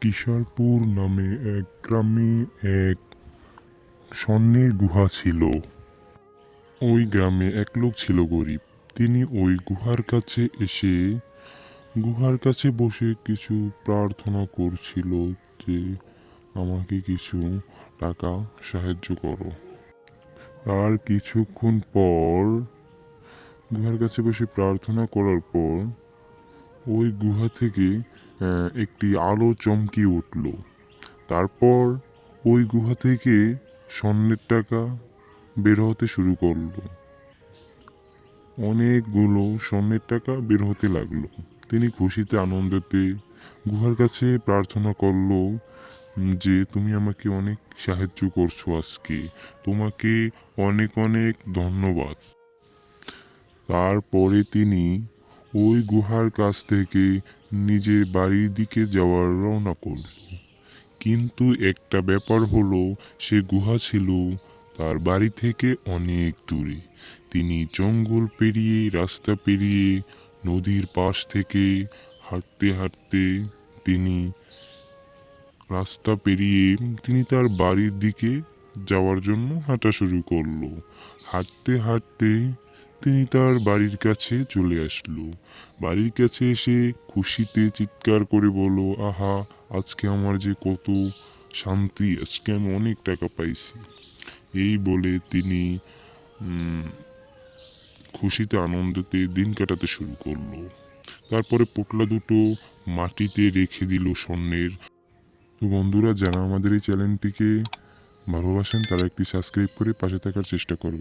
কিশোরপুর নামে এক গ্রামে এক স্বর্ণের গুহা ছিল। ওই গ্রামে এক লোক ছিল গরিব। তিনি ওই গুহার কাছে বসে কিছু প্রার্থনা করছিল যে আমাকে কিছু টাকা সাহায্য করো। আর কিছুক্ষণ পর গুহার কাছে বসে প্রার্থনা করার পর ওই গুহা থেকে একটি আলো চমকে উঠল। তারপর ওই গুহা থেকে স্বর্ণের টাকা বের হতে শুরু করলো। অনেকগুলো স্বর্ণের টাকা বের হতে লাগলো। তিনি খুশিতে আনন্দেতে গুহার কাছে প্রার্থনা করলো যে তুমি আমাকে অনেক সাহায্য করছো আজকে, তোমাকে অনেক অনেক ধন্যবাদ। তারপরে তিনি ওই গুহার কাছ থেকে নিজের বাড়ির দিকে যাওয়ার রওনা করল। কিন্তু একটা ব্যাপার হলো, সে গুহা ছিল তার বাড়ি থেকে অনেক দূরে। তিনি জঙ্গল পেরিয়ে, রাস্তা পেরিয়ে, নদীর পাশ থেকে হাঁটতে হাঁটতে তিনি তার বাড়ির দিকে যাওয়ার জন্য হাঁটা শুরু করলো। হাঁটতে হাঁটতে তিনি তার বাড়ির কাছে চলে আসলো। বাড়ির কাছে এসে খুশিতে চিৎকার করে বলল, আহা, আজকে আমার যে কত শান্তি, আজকে আমি অনেক টাকা পাইছি। এই বলে তিনি খুশিতে আনন্দতে দিন কাটাতে শুরু করলো। তারপরে পোটলা দুটো মাটিতে রেখে দিল স্বর্ণের। তো বন্ধুরা, যারা আমাদের এই চ্যানেলটিকে ভালোবাসেন তারা একটি সাবস্ক্রাইব করে পাশে থাকার চেষ্টা করবেন।